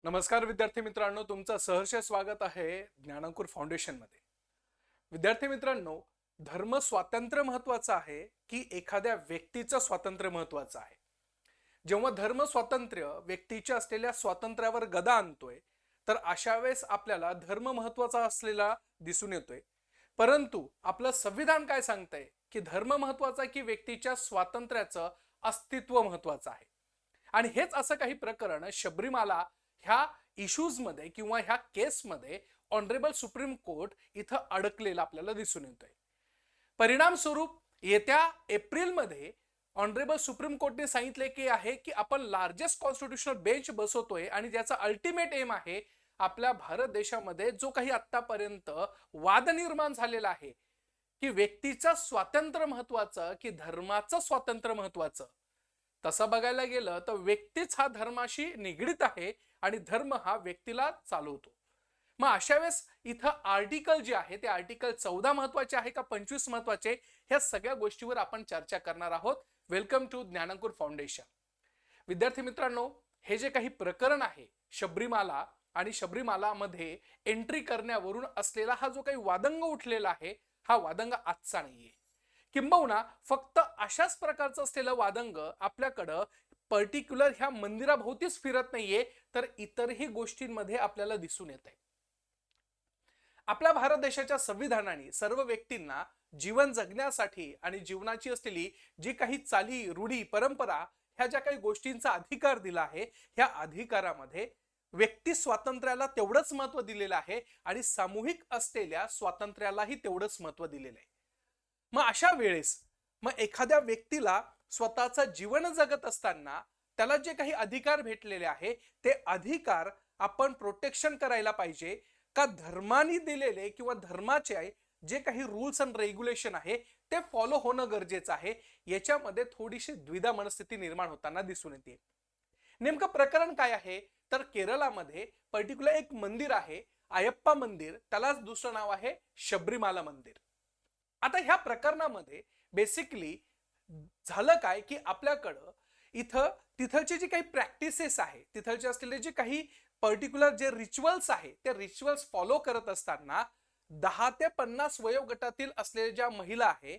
नमस्कार विद्यार्थी मित्रांनो, तुमचं सहर्ष स्वागत आहे ज्ञानांकुर फाउंडेशन मध्ये। विद्यार्थी मित्रांनो, धर्म स्वातंत्र्य महत्त्वाचं आहे की एखाद्या व्यक्तीचं स्वातंत्र्य महत्त्वाचं आहे? जेव्हा धर्म स्वातंत्र्य व्यक्तीच्या असलेल्या स्वातंत्र्यावर गदा आणतोय, तर अशा वेळेस आपल्याला धर्म महत्त्वाचा असलेला दिसून येतोय। परंतु आपलं संविधान काय सांगतंय की धर्म महत्त्वाचा की व्यक्तीच्या स्वातंत्र्याचं अस्तित्व महत्त्वाचं आहे? आणि हेच असं काही प्रकरण शबरीमाला ह्या इश्यूज मध्ये किंवा ह्या केस मध्ये ऑनरेबल सुप्रीम कोर्ट इथं अडकलेलं आपल्याला दिसून येतोय। परिणाम स्वरूप येत्या एप्रिल मध्ये ऑनरेबल सुप्रीम कोर्टने सांगितले की आहे की आपण लार्जेस्ट कॉन्स्टिट्यूशनल बेंच बसवतोय आणि ज्याचा अल्टिमेट एम आहे आपल्या भारत देशामध्ये जो काही आतापर्यंत वाद निर्माण झालेला आहे की व्यक्तीचं स्वातंत्र्य महत्त्वाचं की धर्माचं स्वातंत्र्य महत्त्वाचं, तसं बघायला गेलं तर व्यक्तीच हा धर्माशी निगडित आहे आणि धर्म हा व्यक्तीला चालवतो। मग अशा वेळेस इथं आर्टिकल जे आहे ते आर्टिकल 14 महत्त्वाचे आहे का 25 महत्त्वाचे, ह्या सगळ्या गोष्टीवर आपण चर्चा करणार आहोत। Welcome to Gyanankur foundation. विद्यार्थी मित्रांनो, हे जे काही प्रकरण आहे शबरीमाला आणि शबरीमाला मध्ये एंट्री करण्यावरून असलेला हा जो काही वादंग उठलेला आहे, हा वादंग आजचा नाहीये। किंबहुना फक्त अशाच प्रकारचं असलेलं वादंग आपल्याकडं पर्टिक्युलर ह्या मंदिराभोवतीच फिरत नाहीये, तर इतरही गोष्टींमध्ये आपल्याला दिसून येत आहे। आपल्या भारत देशाच्या संविधानाने सर्व व्यक्तींना जीवन जगण्यासाठी आणि जीवनाची असलेली जी काही चाली रूढी परंपरा ह्या ज्या काही गोष्टींचा अधिकार दिला आहे, ह्या अधिकारामध्ये व्यक्ती स्वातंत्र्याला तेवढंच महत्त्व दिलेलं आहे आणि सामूहिक असलेल्या स्वातंत्र्यालाही तेवढंच महत्त्व दिलेलं आहे। मग अशा वेळेस मग एखाद्या व्यक्तीला स्वतःचं जीवन जगत असताना त्याला जे काही अधिकार भेटलेले आहे ते अधिकार आपण प्रोटेक्शन करायला पाहिजे का धर्माने दिलेले किंवा धर्माचे जे काही रूल्स अँड रेग्युलेशन आहे ते फॉलो होणं गरजेचं आहे, याच्यामध्ये थोडीशी द्विधा मनस्थिती निर्माण होताना दिसून येते। नेमकं प्रकरण काय आहे तर केरळामध्ये पर्टिक्युलर एक मंदिर आहे अयप्पा मंदिर, त्यालाच दुसरं नाव आहे शबरीमाला मंदिर। आता ह्या प्रकरणामध्ये बेसिकली झालं काय की आपल्याकडं इथं तिथलचे जे काही प्रॅक्टिसेस आहे, तिथलचे असलेले जे काही पर्टिक्युलर जे रिच्युअल्स आहे ते रिच्युअल्स फॉलो करत असताना 10 ते 50 वयोगटातील असलेल्या ज्या महिला आहे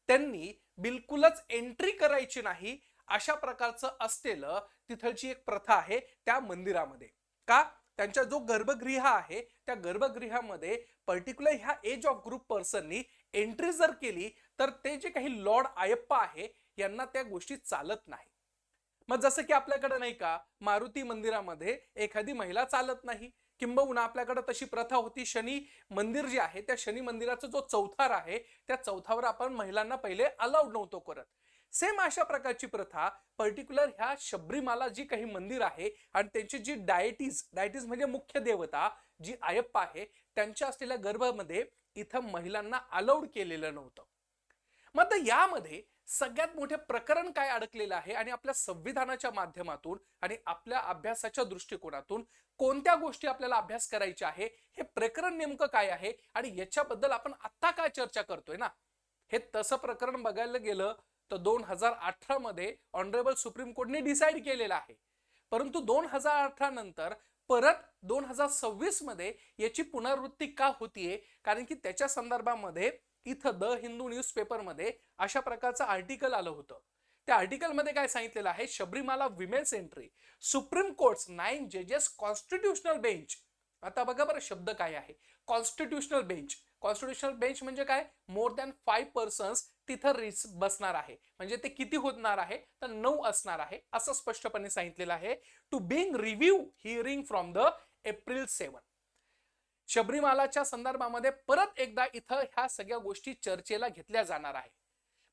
त्यांनी बिलकुलच एंट्री करायची नाही, अशा प्रकारचं असलेलं तिथलची एक प्रथा आहे त्या मंदिरामध्ये। का? त्यांचा जो गर्भगृह आहे त्या गर्भगृहामध्ये पर्टिक्युलर ह्या एज ऑफ ग्रुप पर्सननी एंट्री जर केली तर ते जे काही लॉर्ड अयप्पा आहे यांना त्या गोष्टी चालत नाही। मग जसं की आपल्याकडे नाही का मारुती मंदिरामध्ये एखादी महिला चालत नाही, किंबहुना आपल्याकडे तशी प्रथा होती शनी मंदिर जे आहे त्या शनी मंदिराचा जो चौथार आहे त्या चौथावर आपण महिलांना पहिले अलाउड नव्हतो करत। सेम अशा प्रकारची प्रथा पर्टिक्युलर ह्या शबरीमाला जी काही मंदिर आहे आणि त्यांची जी डायटीज म्हणजे मुख्य देवता जी अयप्पा आहे त्यांच्या असलेल्या गर्भामध्ये इथं महिलांना अलाउड केलेलं नव्हतं। मग यामध्ये सगळ्यात मोठे प्रकरण काय अडकलेलं आहे आणि आपल्या संविधानाच्या माध्यमातून आणि आपल्या अभ्यासाच्या दृष्टिकोनातून कोणत्या गोष्टी आपल्याला अभ्यास करायच्या आहे, हे प्रकरण नेमकं काय आहे आणि याच्याबद्दल आपण आता काय चर्चा करतोय ना, हे तसं प्रकरण बघायला गेलं तर 2018 मध्ये ऑनरेबल सुप्रीम कोर्टने डिसाइड केलेलं आहे। परंतु 2018 नंतर परत 2026 मध्ये याची पुनरावृत्ती का होतीये, कारण की त्याच्या संदर्भामध्ये इथं द हिंदू न्यूजपेपर मध्ये अशा प्रकारचं आर्टिकल आलं होतं। त्या आर्टिकल मध्ये काय सांगितलेलं आहे, Sabarimala women's entry supreme courts 9 जजेस कॉन्स्टिट्यूशनल बेंच। आता बघा बरं शब्द काय आहे कॉन्स्टिट्यूशनल बेंच। कॉन्स्टिट्यूशनल बेंच म्हणजे काय, मोर दॅन 5 पर्सन्स तिथं बसणार आहे, म्हणजे ते किती होणार आहे तर 9 असणार आहे असं स्पष्टपणे सांगितलेलं आहे। To being review hearing from the April 7। शबरीमालाच्या संदर्भामध्ये परत एकदा इथं ह्या सगळ्या गोष्टी चर्चेला घेतल्या जाणार आहे।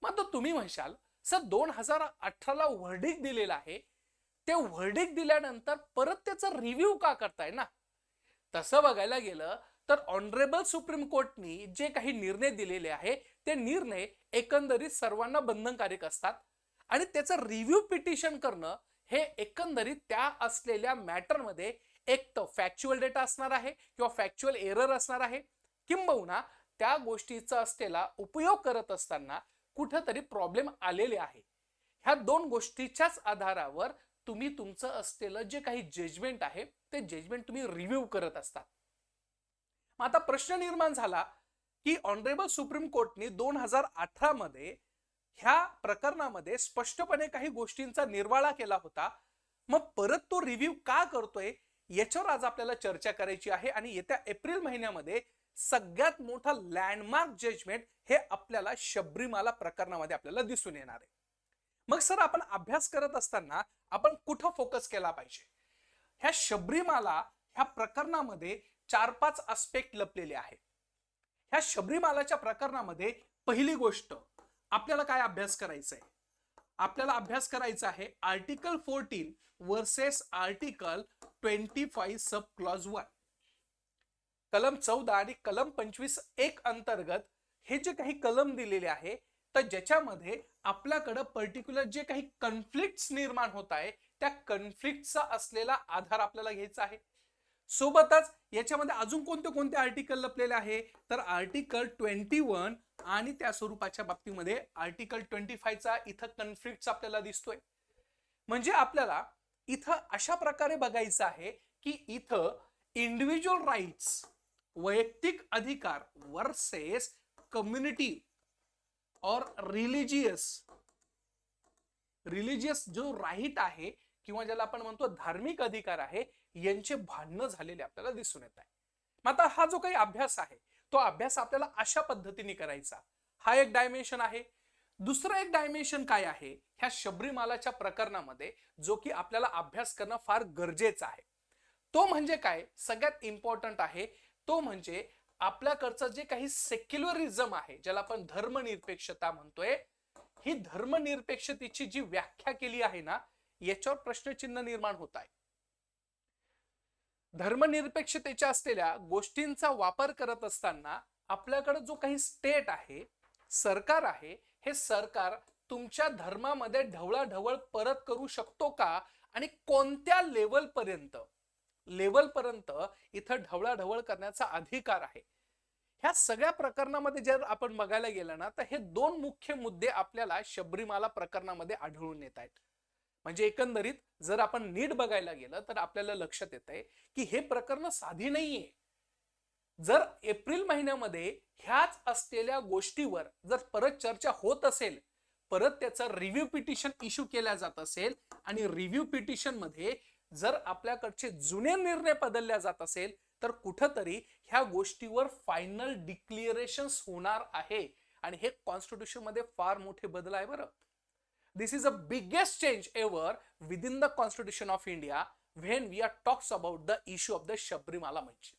मग तुम्ही म्हणशाल सर 2018 ला व्हर्डिक्ट दिलेला आहे, ते व्हर्डिक्ट दिल्यानंतर परत त्याचा रिव्ह्यू का करताय ना? तसं बघायला गेलं तर ऑनरेबल सुप्रीम कोर्टनी जे काही निर्णय दिलेले आहे ते निर्णय एकंदरीत सर्वांना बंधनकारक असतात आणि त्याचं रिव्ह्यू पिटिशन करणं हे एकंदरीत त्या असलेल्या मॅटरमध्ये एक तर फॅक्च्युअल डेटा असणार आहे किंवा फॅक्च्युअल एरर असणार आहे, किंबहुना त्या गोष्टीचा असलेला उपयोग करत असताना कुठेतरी प्रॉब्लेम आलेले आहे। ह्या दोन गोष्टीच्याच आधारावर तुम्ही तुमचं असलेलं जे काही जजमेंट आहे ते जजमेंट तुम्ही रिव्ह्यू करत असतात. मग आता प्रश्न निर्माण झाला की ऑनरेबल सुप्रीम कोर्टने 2018 मध्ये ह्या प्रकरणामध्ये स्पष्टपणे काही गोष्टींचा निर्वाळा केला होता. मग परत तो रिव्ह्यू का करतोय याच्यावर आज आपल्याला चर्चा करायची आहे. आणि येत्या एप्रिल महिन्यामध्ये सगळ्यात मोठा लँडमार्क जजमेंट हे आपल्याला शबरीमाला प्रकरणामध्ये आपल्याला दिसून येणार आहे. मग सर, आपण अभ्यास करत असताना आपण कुठं फोकस केला पाहिजे? ह्या शबरीमाला ह्या प्रकरणामध्ये 4-5 आस्पेक्ट लपलेले आहेत. ह्या शबरीमालाच्या प्रकरणामध्ये पहिली गोष्ट आपल्याला काय अभ्यास करायचा आहे? आपल्याला अभ्यास करायचा आहे article 14 versus article 25 sub clause 1. कलम 14 आणि कलम 25(1) अंतर्गत हे जे काही कलम दिलेले आहे, तर ज्याच्यामध्ये आपल्याकडे पर्टिक्युलर जे काही कॉन्फ्लिक्ट्स निर्माण होत आहे त्या कॉन्फ्लिक्टचा असलेला आधार आपल्याला घ्यायचा आहे. सोबतच याच्यामध्ये अजून कोणते कोणते आर्टिकल लपलेले आहे, तर आर्टिकल 21 आणि त्या स्वरूपाच्या बाबतीमध्ये आर्टिकल 25 चा इथं कॉन्फ्लिक्ट आपल्याला दिसतोय. म्हणजे आपल्याला इथं अशा प्रकारे बघायचं आहे की इथं इंडिव्हिज्युअल राईट्स, वैयक्तिक अधिकार वर्सेस कम्युनिटी और रिलीजियस जो राईट आहे किंवा ज्याला आपण म्हणतो धार्मिक अधिकार आहे, यांचे भांडणं झालेले आपल्याला दिसून येत आहे. मग आता हा जो काही अभ्यास आहे तो अभ्यास आपल्याला अशा पद्धतीने करायचा. हा एक डायमेन्शन आहे. दुसरं एक डायमेन्शन काय आहे ह्या शबरीमालाच्या प्रकरणामध्ये, जो की आपल्याला अभ्यास करणं फार गरजेचं आहे, तो म्हणजे काय, सगळ्यात इम्पॉर्टंट आहे तो म्हणजे आपल्याकडचं जे काही सेक्युलरिझम आहे, ज्याला आपण धर्मनिरपेक्षता म्हणतोय, ही धर्मनिरपेक्षतेची जी व्याख्या केली आहे ना, याच्यावर प्रश्नचिन्ह निर्माण होत आहे. धर्मनिरपेक्षतेच्या असलेल्या गोष्टींचा वापर करत असताना आपल्याकडे जो काही स्टेट आहे, सरकार आहे, हे सरकार तुमच्या धर्मामध्ये ढवळाढवळ परत करू शकतो का आणि कोणत्या लेवलपर्यंत इथं ढवळाढवळ करण्याचा अधिकार आहे. ह्या सगळ्या प्रकरणामध्ये जर आपण बघायला गेलं ना, तर हे दोन मुख्य मुद्दे आपल्याला शबरीमाला प्रकरणामध्ये आढळून येत आहेत. म्हणजे एकंदरीत जर आपण नीट बघायला गेलं तर आपल्याला लक्षात येत आहे की हे प्रकरण साधी नाहीये. जर एप्रिल महिन्यामध्ये ह्याच असलेल्या गोष्टीवर जर परत चर्चा होत असेल, परत त्याचा रिव्ह्यू पिटिशन इश्यू केला जात असेल आणि रिव्ह्यू पिटिशन मध्ये जर आपल्याकडचे जुने निर्णय बदलल्या जात असेल, तर कुठंतरी ह्या गोष्टीवर फायनल डिक्लेरेशन्स होणार आहे. आणि हे कॉन्स्टिट्यूशन मध्ये फार मोठे बदल आहे बरं. This is the biggest change ever within the Constitution of India when we are talks about the issue of the Sabarimala. म्हणजे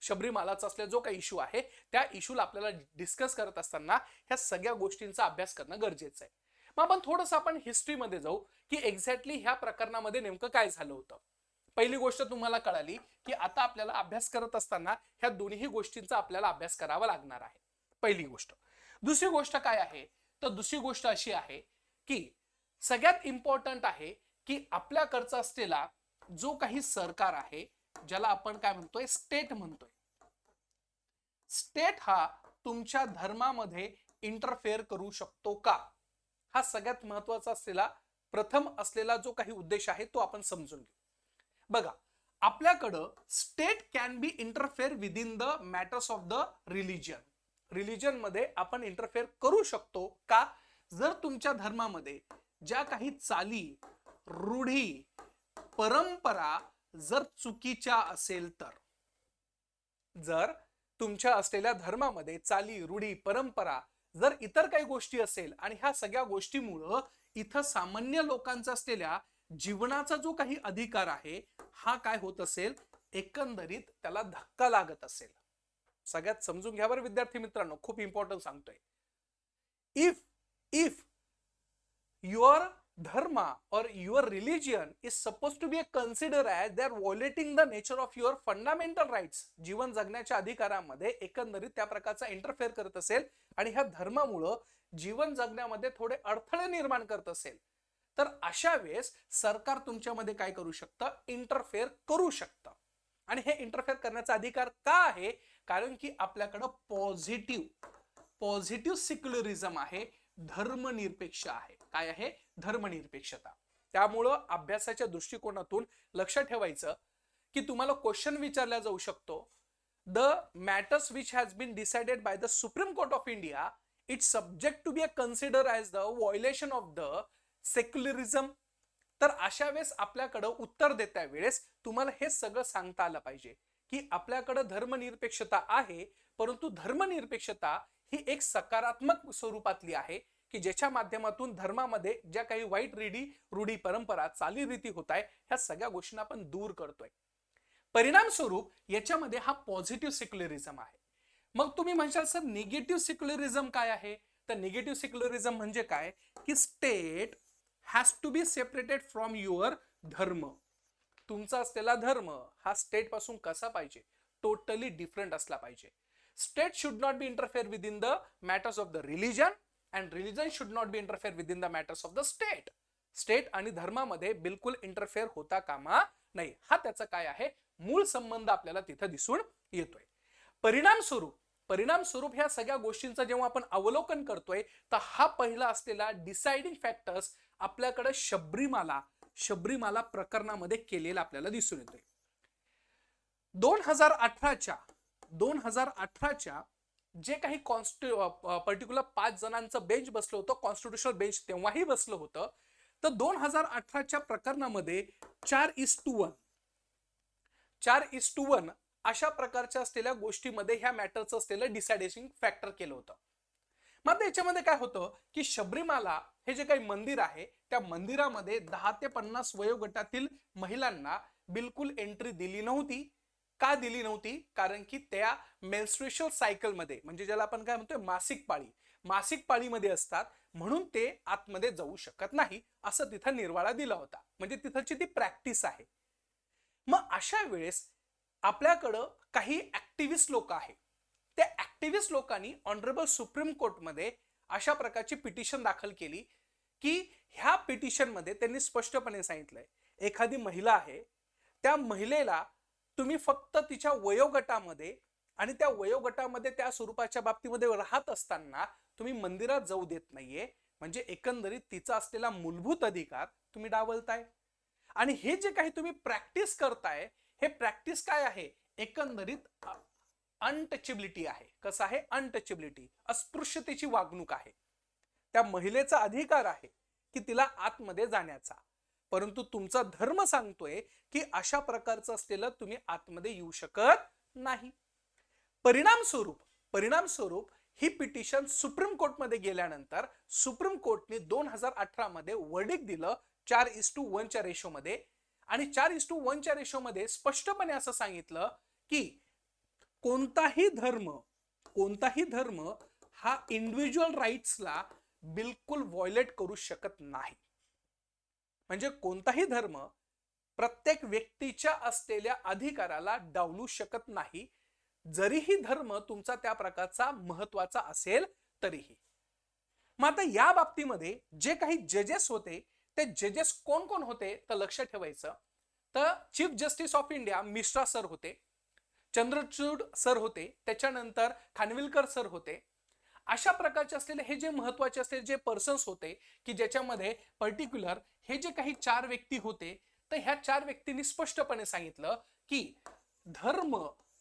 शबरीमालाचा असलेला जो काही इश्यू आहे त्या इश्यूला आपल्याला डिस्कस करत असताना ह्या सगळ्या गोष्टींचा अभ्यास करणं गरजेचं आहे. मग आपण थोडंसं आपण हिस्ट्रीमध्ये जाऊ की एक्झॅक्टली ह्या प्रकरणामध्ये नेमकं काय झालं होतं. पहिली गोष्ट तुम्हाला कळाली की आता आपल्याला अभ्यास करत असताना ह्या दोन्ही गोष्टींचा आपल्याला अभ्यास करावा लागणार आहे. पहिली गोष्ट. दुसरी गोष्ट काय आहे, तर दुसरी गोष्ट अशी आहे की सगळ्यात इम्पॉर्टंट आहे की आपल्याकडचा असलेला जो काही सरकार आहे, ज्याला आपण काय म्हणतोय, स्टेट म्हणतोय, स्टेट हा तुमच्या धर्मामध्ये इंटरफेअर करू शकतो का, हा सगळ्यात महत्वाचा असलेला प्रथम असलेला जो काही उद्देश आहे तो आपण समजून घेऊ. बघा, आपल्याकडं state can be interfere within the matters of the religion मध्ये आपण इंटरफेअर करू शकतो का, जर तुमच्या धर्मामध्ये ज्या काही चाली, रूढी, परंपरा जर चुकीच्या असेल तर. जर तुमच्या असलेल्या धर्मामध्ये चाली, रूढी, परंपरा जर इतर काही गोष्टी असेल आणि ह्या सगळ्या गोष्टीमुळे इथं सामान्य लोकांचा असलेल्या जीवनाचा जो काही अधिकार आहे हा काय होत असेल, एकंदरीत त्याला धक्का लागत असेल. सगळ्यात समजून घ्या बरं विद्यार्थी मित्रांनो, खूप इम्पॉर्टंट सांगतोय. If your dharma or your religion is supposed to be considered as they are violating the nature of your fundamental rights, जीवन जगण्याच्या अधिकारामध्ये एकंदरीत त्या प्रकारचा इंटरफेअर करत असेल आणि ह्या धर्मामुळे जीवन जगण्यामध्ये थोडे अडथळे निर्माण करत असेल, तर अशा वेळेस सरकार तुमच्यामध्ये काय करू शकतं, इंटरफेअर करू शकतं. आणि हे इंटरफेअर करण्याचा अधिकार का आहे, कारण की आपल्याकडे पॉझिटिव्ह सेक्युलरिझम आहे, धर्मनिरपेक्ष आहे. काय आहे, धर्मनिरपेक्षता. त्यामुळं अभ्यासाच्या दृष्टिकोनातून लक्ष ठेवायचं की तुम्हाला क्वेश्चन विचारला जाऊ शकतो, the matters which has been decided by the Supreme Court of India it's subject to be consider as the violation of the secularism. तर अशा वेळेस आपल्याकडं उत्तर देत्या वेळेस तुम्हाला हे सगळं सांगता आलं पाहिजे की आपल्याकडं धर्मनिरपेक्षता आहे, परंतु धर्मनिरपेक्षता ही एक सकारात्मक स्वरूपातली आहे की ज्याच्या माध्यमातून धर्मामध्ये ज्या काही वाईट रूढी परंपरा चालीरीती होत आहे ह्या सगळ्या गोष्टींना आपण दूर करतोय. परिणाम स्वरूप याच्यामध्ये हा पॉझिटिव्ह सेक्युलरिझम आहे. मग तुम्ही म्हणशाल सर निगेटिव्ह सेक्युलरिझम काय आहे? तर निगेटिव्ह सेक्युलरिझम म्हणजे काय की state has to be separated from your धर्म. तुमचा असलेला धर्म हा स्टेट पासून कसा पाहिजे? टोटली डिफरंट असला पाहिजे. State should not be interfere with in the matters of the religion and religion should not be interfere with in the matters of the state. State आणि धर्मामध्ये बिलकुल इंटरफेअर होता कामा नाही. हा त्याचा काय आहे? मूळ संबंध आपल्याला तिथं दिसून येतोय. परिणाम स्वरूप ह्या सगळ्या गोष्टींचं जेव्हा आपण अवलोकन करतोय तर हा पहिला असलेला डिसाइडिंग फॅक्टर्स आपल्याकडे शबरीमाला प्रकरणामध्ये केलेला आपल्याला दिसून येतोय. 2018च्या जे काही पर्टिक्युलर 5 जणांचं बेंच बसलं होतं, कॉन्स्टिट्युशनल बेंच तेव्हाही बसलं होतं. तर 2018च्या प्रकरणामध्ये 4:1 अशा प्रकारच्या असलेल्या गोष्टीमध्ये ह्या मॅटरचं असलेलं डिसाइडिंग फॅक्टर केलं होतं. मग याच्यामध्ये काय होतं की शबरीमाला हे जे काही मंदिर आहे त्या मंदिरामध्ये 10 ते 50 वयोगटातील महिलांना बिलकुल एंट्री दिली नव्हती. का दिली नव्हती? कारण की त्या मेन्स्ट्रुएशन सायकलमध्ये, म्हणजे ज्याला आपण काय म्हणतोय मासिक पाळीमध्ये असतात, म्हणून ते आतमध्ये जाऊ शकत नाही असं तिथं निर्वाळा दिला होता. म्हणजे तिथंची ती प्रॅक्टिस आहे. मग अशा वेळेस आपल्याकडं काही ऍक्टिव्हिस्ट लोक आहेत. त्या ऍक्टिव्हिस्ट लोकांनी ऑनरेबल सुप्रीम कोर्टमध्ये अशा प्रकारची पिटिशन दाखल केली की ह्या पिटिशनमध्ये त्यांनी स्पष्टपणे सांगितलंय एखादी महिला आहे, त्या महिलेला तुम्ही फक्त तिच्या वयोगटामध्ये आणि त्या वयोगटामध्ये त्या स्वरूपाच्या बाबतीमध्ये राहत असताना तुम्ही मंदिरात जाऊ देत नाहीये. म्हणजे एकंदरीत तिचा असलेला मूलभूत अधिकार तुम्ही डावलताय. आणि हे जे काही तुम्ही प्रॅक्टिस करताय हे प्रॅक्टिस काय आहे? एकंदरीत अनटचेबिलिटी आहे. कसं आहे? अनटचेबिलिटी, अस्पृश्यतेची वागणूक आहे. त्या महिलेचा अधिकार आहे की तिला आतमध्ये जाण्याचा, परंतु तुमचा धर्म सांगतोय की अशा प्रकारचं असलेलं तुम्ही आतमध्ये येऊ शकत नाही. परिणाम स्वरूप ही पिटिशन सुप्रीम कोर्टमध्ये गेल्यानंतर सुप्रीम कोर्टने 2018 मध्ये वर्डिक्ट दिलं 4:1च्या रेशोमध्ये. आणि 4:1च्या रेशोमध्ये स्पष्टपणे असं सांगितलं की कोणताही धर्म हा इंडिव्हिज्युअल राईट्सला बिलकुल व्हायोलेट करू शकत नाही. म्हणजे कोणताही धर्म प्रत्येक व्यक्तीच्या असलेल्या अधिकाराला डावलू शकत नाही, जरीही धर्म तुमचा त्या प्रकारचा महत्वाचा असेल तरीही. मग आता या बाबतीमध्ये जे काही जजेस होते ते जजेस कोण कोण होते तर लक्ष ठेवायचं. तर chief justice of India Mishra sir होते, चंद्रचूड सर होते, त्याच्यानंतर खानविलकर सर होते. अशा प्रकारचे असलेले हे जे महत्वाचे असलेले जे पर्सन्स होते की ज्याच्यामध्ये पर्टिक्युलर हे जे काही 4 व्यक्ती होते, तर ह्या 4 व्यक्तींनी स्पष्टपणे सांगितलं की धर्म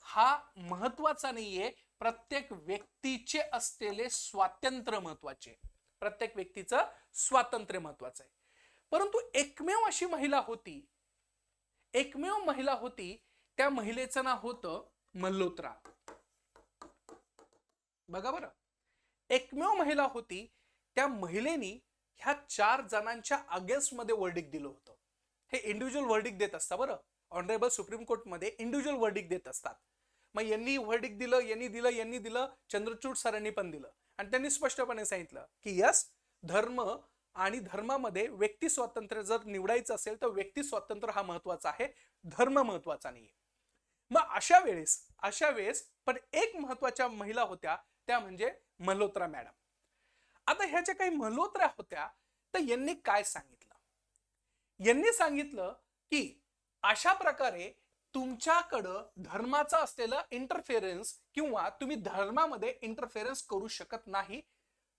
हा महत्वाचा नाहीये, प्रत्येक व्यक्तीचे असलेले स्वातंत्र्य महत्वाचे, प्रत्येक व्यक्तीचं स्वातंत्र्य महत्वाचं आहे. परंतु एकमेव अशी महिला होती, त्या महिलेचं नाव होतं मल्होत्रा. बघा बरं, एकमेव महिला होती, त्या महिलेनी ह्या 4 जणांच्या अगेन्स्ट मध्ये वर्डिक्ट दिलं होतं. हे इंडिव्हिज्युअल वर्डिक्ट देत असतात बरं, ऑनरेबल सुप्रीम कोर्ट मध्ये इंडिव्हिज्युअल वर्डिक्ट देत असतात. मग यांनी वर्डिक्ट दिलं, यांनी दिलं, चंद्रचूड सरांनी पण दिलं आणि त्यांनी स्पष्टपणे सांगितलं की यस, धर्म आणि धर्मामध्ये व्यक्ती स्वातंत्र्य जर निवडायचं असेल तर व्यक्ती स्वातंत्र्य हा महत्वाचा आहे, धर्म महत्वाचा नाहीये. मग अशा वेळेस पण एक महत्वाच्या महिला होत्या, त्या म्हणजे मल्होत्रा मॅडम. आता ह्या ज्या काही मल्होत्रा होत्या तर यांनी काय सांगितलं? यांनी सांगितलं की अशा प्रकारे तुमच्याकडं धर्माचा असलेलं इंटरफेरन्स किंवा तुम्ही धर्मामध्ये इंटरफेरन्स करू शकत नाही.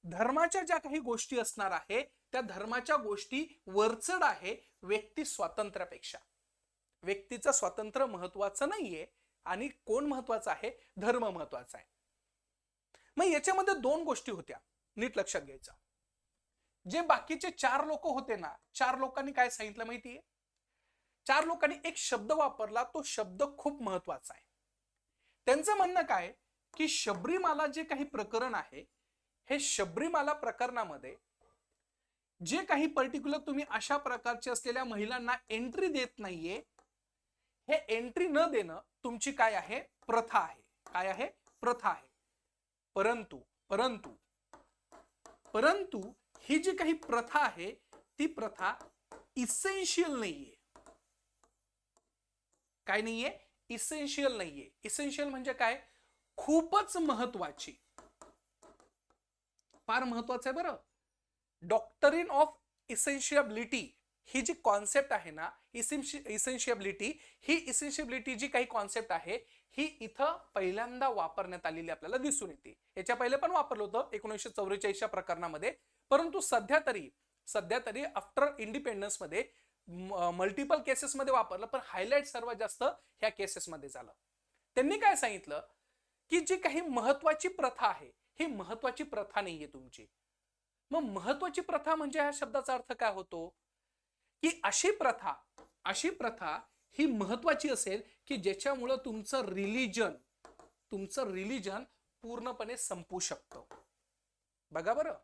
धर्माच्या ज्या काही गोष्टी असणार आहे त्या धर्माच्या गोष्टी वरचढ आहे व्यक्ती स्वातंत्र्यापेक्षा. व्यक्तीचं स्वातंत्र्य महत्वाचं नाहीये आणि कोण महत्वाचं आहे, धर्म महत्वाचा आहे. मग याच्यामध्ये दोन गोष्टी होत्या, नीट लक्षात घ्यायचं. जे बाकीचे 4 लोक होते ना, 4 लोकांनी काय सांगितलं माहितीये? 4 लोकांनी एक शब्द वापरला, तो शब्द खूप महत्वाचा आहे. त्यांचं म्हणणं काय की शबरीमाला जे काही प्रकरण आहे, हे शबरीमाला प्रकरणामध्ये जे काही पर्टिक्युलर तुम्ही अशा प्रकारचे असलेल्या महिलांना एंट्री देत नाहीये, हे एंट्री न देणं तुमची काय आहे, प्रथा आहे. काय आहे, प्रथा आहे. परंतु परंतु परंतु ही जी काही प्रथा आहे, ती प्रथा इसेन्शियल नाहीये. काय नाहीये, इसेन्शियल नाहीये. इसेन्शियल म्हणजे काय, खूपच महत्वाची, फार महत्वाचं आहे बरं. डॉक्टरीन ऑफ इसेन्शियबिलिटी ही जी कॉन्सेप्ट आहे ना, इसेन्शियबिलिटी, ही इसेन्शियबिलिटी जी काही कॉन्सेप्ट आहे, ही इथं पहिल्यांदा वापरण्यात आलेली आपल्याला दिसून येते. याच्या पहिले पण वापरलं होतं 1944च्या प्रकरणामध्ये, परंतु सध्या तरी आफ्टर इंडिपेंडन्स मध्ये मल्टिपल केसेस मध्ये वापरलं, पण हायलाइट सर्वात जास्त ह्या केसेस मध्ये झालं. त्यांनी काय सांगितलं की जी काही महत्वाची प्रथा आहे, ही महत्वाची प्रथा नाहीये तुमची. मग महत्वाची प्रथा म्हणजे ह्या शब्दाचा अर्थ काय होतो की अशी प्रथा ही महत्वाची असेल की ज्याच्यामुळे तुमचं रिलीजन पूर्णपणे संपू शकतं. बघा बरं,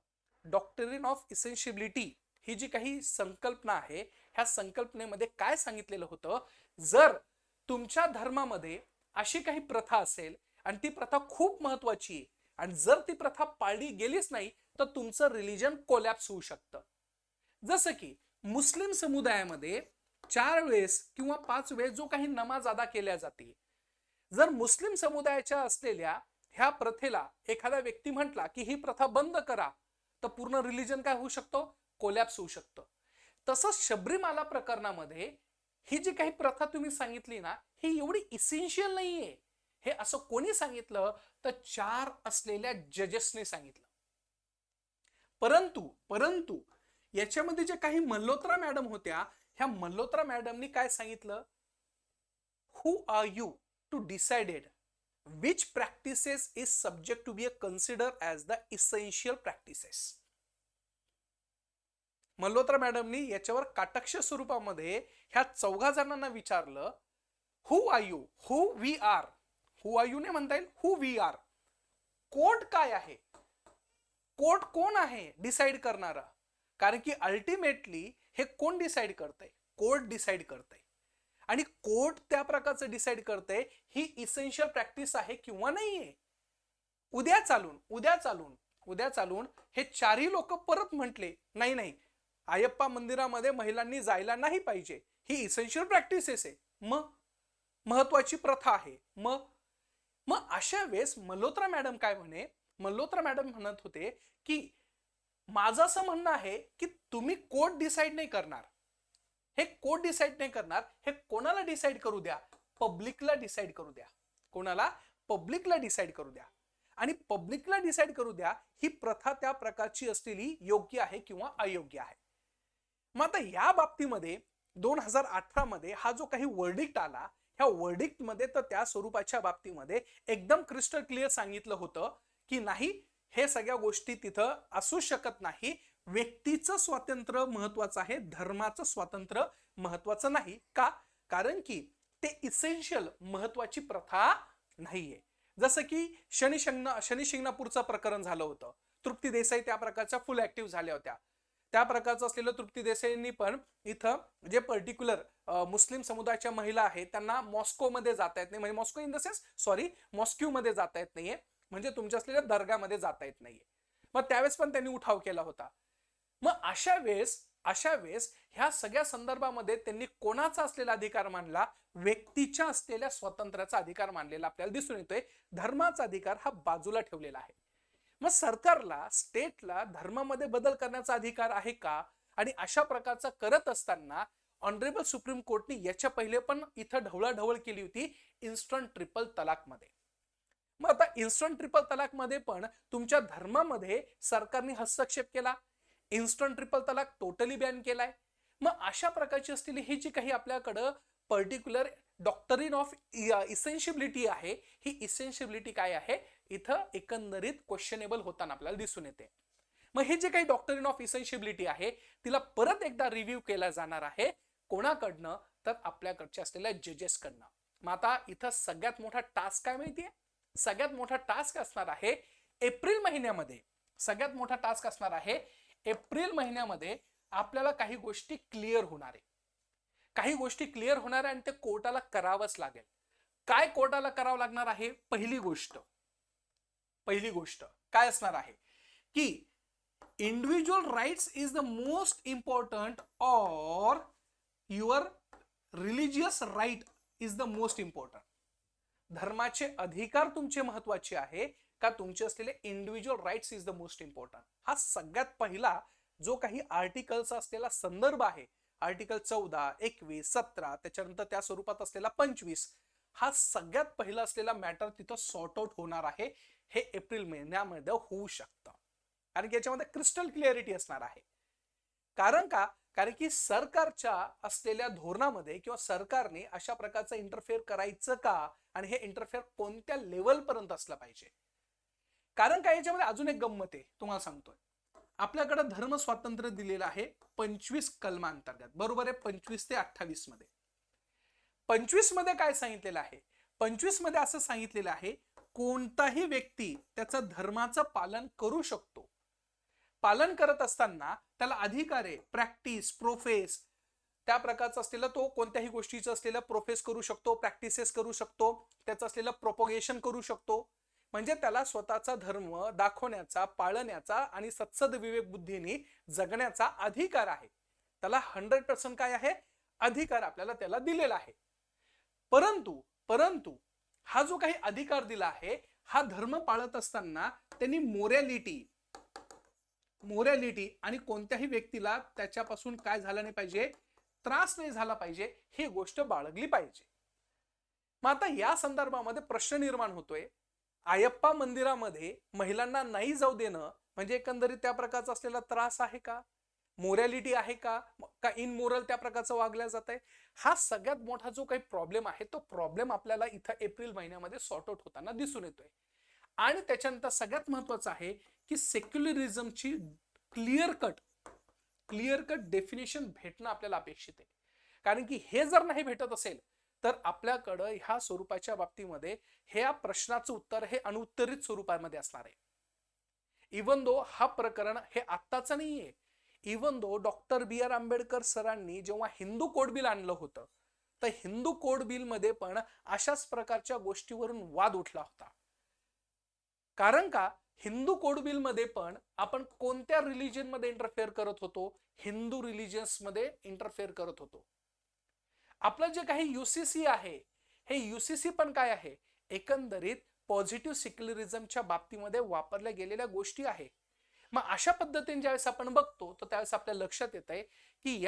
डॉक्टरीन ऑफ इसेन्शियबिलिटी ही जी काही संकल्पना आहे, ह्या संकल्पनेमध्ये काय सांगितलेलं होतं, जर तुमच्या धर्मामध्ये अशी काही प्रथा असेल आणि ती प्रथा खूप महत्वाची आहे, आणि जर ती प्रथा पाळली गेलीच नाही तर तुमचं रिलीजन कोलॅप्स होऊ शकतं. जसं की मुस्लिम समुदायामध्ये 4 वेळेस किंवा 5 वेळेस जो काही नमाज अदा केल्या जाते, जर मुस्लिम समुदायाच्या असलेल्या ह्या प्रथेला एखादा व्यक्ती म्हटला की ही प्रथा बंद करा, तर पूर्ण रिलीजन काय होऊ शकतो, कोलॅप्स होऊ शकतं. तसंच शबरीमाला प्रकरणामध्ये ही जी काही प्रथा तुम्ही सांगितली ना, ही एवढी इसेन्शियल नाहीये. हे असं कोणी सांगितलं तर 4 असलेल्या जजेसने सांगितलं. परंतु याच्यामध्ये जे काही मल्होत्रा मॅडम होत्या, ह्या मल्होत्रा मॅडमनी काय सांगितलं, who are you to decided which practices is subject to be considered as the essential practices. Malhotra मॅडमनी याच्यावर काटक्ष स्वरूपामध्ये ह्या 4 जणांना विचारलं, who are you, who we are, who are you ने म्हणता येईल, हु वी आर, कोर्ट काय आहे, कोर्ट कोण आहे डिसाइड करणारा, कारण की अल्टिमेटली हे कोण डिसाइड करतंय, कोर्ट डिसाइड करतंय. आणि कोर्ट त्या प्रकारचं डिसाइड करतंय ही इसेन्शियल प्रॅक्टिस आहे किंवा नाहीये. उद्या चालून हे 4ही लोक परत म्हटले, नाही अयप्पा मंदिरामध्ये महिलांनी जायला नाही पाहिजे, ही इसेन्शियल प्रॅक्टिसेस आहे, मग महत्वाची प्रथा आहे. मग अशा वेळेस मल्होत्रा मॅडम काय म्हणे, मल्होत्रा मॅडम म्हणत होते की माझं असं म्हणणं आहे की तुम्ही कोर्ट डिसाइड नाही करणार, हे कोर्ट डिसाइड नाही करणार, हे कोणाला डिसाइड करू द्या, पब्लिकला डिसाइड करू द्या. कोणाला, पब्लिकला डिसाइड करू द्या. आणि पब्लिकला डिसाइड करू द्या ही प्रथा त्या प्रकारची असलेली योग्य आहे किंवा अयोग्य आहे. मग आता या बाबतीमध्ये 2018 मध्ये हा जो काही वर्डिक्ट आला, ह्या वर्डिक्ट मध्ये तर त्या स्वरूपाच्या बाबतीमध्ये एकदम क्रिस्टल क्लिअर सांगितलं होतं की नाही, हे सगळ्या गोष्टी तिथं असू शकत नाही. व्यक्तीचं स्वातंत्र्य महत्वाचं आहे, धर्माचं स्वातंत्र्य महत्वाचं नाही. का, कारण की ते इसेन्शियल महत्वाची प्रथा नाहीये. जसं की शनी शिंगणापूरचं प्रकरण झालं होतं, तृप्ती देसाई त्या प्रकारच्या फुल ऍक्टिव्ह झाल्या होत्या. त्या प्रकारचं असलेलं तृप्ती देसाईंनी पण इथं जे पर्टिक्युलर मुस्लिम समुदायाच्या महिला आहेत त्यांना मॉस्कोमध्ये जाता येत नाही, म्हणजे Moscow in the sense mosque मध्ये जाता येत नाहीये, म्हणजे तुमच्या असलेल्या दर्गामध्ये जाता येत नाहीये. मग त्यावेळेस पण त्यांनी उठाव केला होता. मग अशा वेळेस ह्या सगळ्या संदर्भामध्ये त्यांनी कोणाचा असलेला अधिकार मानला, व्यक्तीच्या असलेल्या स्वातंत्र्याचा अधिकार मानलेला आपल्याला दिसून येतोय. धर्माचा अधिकार हा बाजूला ठेवलेला आहे. मग सरकारला, स्टेटला धर्मामध्ये बदल करण्याचा अधिकार आहे का? आणि अशा प्रकारचा करत असताना ऑनरेबल सुप्रीम कोर्टने याच्या पहिले पण इथं ढवळाढवळ केली होती इन्स्टंट ट्रिपल तलाक मध्ये. मग आता इन्स्टंट ट्रिपल तलाक मध्ये पण तुमच्या धर्मामध्ये सरकारने हस्तक्षेप केला. इन्स्टंट ट्रिपल तलाक टोटली बॅन केलाय. मग अशा प्रकारची असलेली ही जी काही आपल्याकडं पर्टिक्युलर डॉक्टरीन ऑफ इसेन्शिबिलिटी आहे, ही इसेन्शिबिलिटी काय आहे इथं एकंदरीत क्वेश्चनेबल होताना आपल्याला दिसून येते. मग हे जे काही डॉक्टरीन ऑफ इसेन्शिबिलिटी आहे तिला परत एकदा रिव्ह्यू केला जाणार आहे. कोणाकडनं? तर आपल्याकडच्या असलेल्या जजेसकडनं. मग आता इथं सगळ्यात मोठा टास्क काय माहितीये? सगळ्यात मोठा टास्क असणार आहे एप्रिल महिन्यामध्ये. सगळ्यात मोठा टास्क असणार आहे एप्रिल महिन्यामध्ये आपल्याला काही गोष्टी क्लिअर होणार आहे. काही गोष्टी क्लिअर होणार आहे आणि ते कोर्टाला करावंच लागेल. काय कोर्टाला करावं लागणार आहे? पहिली गोष्ट काय असणार आहे की individual rights is the most important और your religious right is the most important. धर्माचे अधिकार तुमचे महत्वाचे आहे का तुमचे असलेले individual rights is the most important? हा सगळ्यात पहिला जो काही आर्टिकलचा असलेला संदर्भ आहे, आर्टिकल 14, 21, 17, त्याच्यानंतर त्या स्वरूपात असलेला 25, हा सगळ्यात पहिला असलेला मॅटर तिथं सॉर्ट आउट होणार आहे. हे एप्रिल महिन्यामध्ये होऊ शकतं कारण की याच्यामध्ये क्रिस्टल क्लिअरिटी असणार आहे. कारण का? कारण की सरकारच्या असलेल्या धोरणामध्ये किंवा सरकारने अशा प्रकारचं इंटरफेअर करायचं का आणि हे इंटरफेअर कोणत्या लेवल पर्यंत असलं पाहिजे. कारण काय याच्यामध्ये अजून एक गंमत आहे तुम्हाला सांगतोय. आपल्याकडे धर्म स्वातंत्र्य दिलेलं आहे 25 कलमांतर्गत, बरोबर आहे. 25 ते 28 मध्ये 25 मध्ये काय सांगितलेलं आहे? 25 मध्ये असं सांगितलेलं आहे कोणताही व्यक्ती त्याचा धर्माचं पालन करू शकतो. पालन करत असताना त्याला अधिकार आहे प्रॅक्टिस, प्रोफेस, त्या प्रकारचा असलेला तो कोणत्याही गोष्टीचं असलेलं प्रोफेस करू शकतो, प्रॅक्टिसेस करू शकतो, त्याचं असलेलं प्रोपोगेशन करू शकतो. म्हणजे त्याला स्वतःचा धर्म दाखवण्याचा, पाळण्याचा आणि सत्सद विवेक बुद्धीने जगण्याचा अधिकार आहे. त्याला 100% काय आहे? अधिकार आपल्याला त्याला दिलेला आहे. परंतु हा जो काही अधिकार दिला आहे हा धर्म पाळत असताना त्यांनी मोरॅलिटी आणि कोणत्याही व्यक्तीला त्याच्यापासून काय झालं नाही पाहिजे, त्रास नाही झाला पाहिजे, ही गोष्ट बाळगली पाहिजे. मग आता या संदर्भामध्ये प्रश्न निर्माण होतोय, अयप्पा मंदिरामध्ये महिलांना नाही जाऊ देणं म्हणजे एकंदरीत त्या प्रकारचा असलेला त्रास आहे का? मोरॅलिटी आहे का? इनमोरल त्या प्रकारचं वागल्या जात आहे? हा सगळ्यात मोठा जो काही प्रॉब्लेम आहे तो प्रॉब्लेम आपल्याला इथं एप्रिल महिन्यामध्ये सॉर्ट आउट होताना दिसून येतोय. आणि त्याच्यानंतर सगळ्यात महत्वाचं आहे की सेक्युलरिझमची क्लिअर कट डेफिनेशन भेटणं आपल्याला अपेक्षित आहे. कारण की हे जर नाही भेटत असेल तर आपल्याकडं ह्या स्वरूपाच्या बाबतीमध्ये ह्या प्रश्नाचं उत्तर हे अनुत्तरित स्वरूपामध्ये असणार आहे. इवन दो हा प्रकरण हे आत्ताचं नाहीये. Even though doctor B.R. Ambedkar सरांनी जेव्हा हिंदू कोड बिल आणलं होतं तर हिंदू कोड बिल मध्ये पण अशाच प्रकारच्या गोष्टीवरून वाद उठला होता. कारण का? हिंदू कोड बिल मध्ये पण आपण कोणत्या रिलिजन मध्ये इंटरफेअर करत होतो? हिंदू रिलिजन्स मध्ये इंटरफेअर करत होतो. आपलं जे काही UCC आहे हे UCC पण काय आहे? एकंदरीत पॉझिटिव्ह सेक्युलरिझमच्या बाबतीमध्ये वापरल्या गेलेल्या गोष्टी आहे. मग अशा पद्धतीने ज्यावेळेस आपण बघतो तर त्यावेळेस आपल्या लक्षात येत आहे की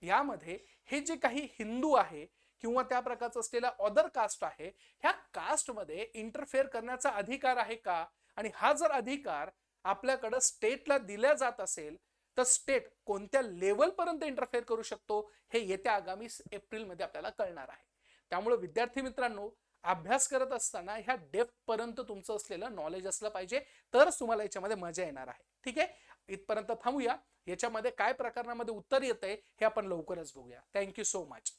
यामध्ये हे जे काही हिंदू आहे किंवा त्या प्रकारचं असलेला अदर कास्ट आहे, ह्या कास्टमध्ये इंटरफेअर करण्याचा अधिकार आहे का? आणि हा जर अधिकार आपल्याकडं स्टेटला दिला जात असेल तर स्टेट कोणत्या लेवल पर्यंत इंटरफेअर करू शकतो हे येत्या आगामी एप्रिलमध्ये आपल्याला कळणार आहे. त्यामुळे विद्यार्थी मित्रांनो, अभ्यास करत असताना ह्या डेप्थ पर्यंत तुमचं असलेलं नॉलेज असलं पाहिजे, तरच तुम्हाला याच्यामध्ये मजा येणार आहे. ठीक आहे, इथपर्यंत थांबूया. याच्यामध्ये काय प्रकरणामध्ये उत्तर येतंय हे आपण लवकरच बघूया. Thank you so much.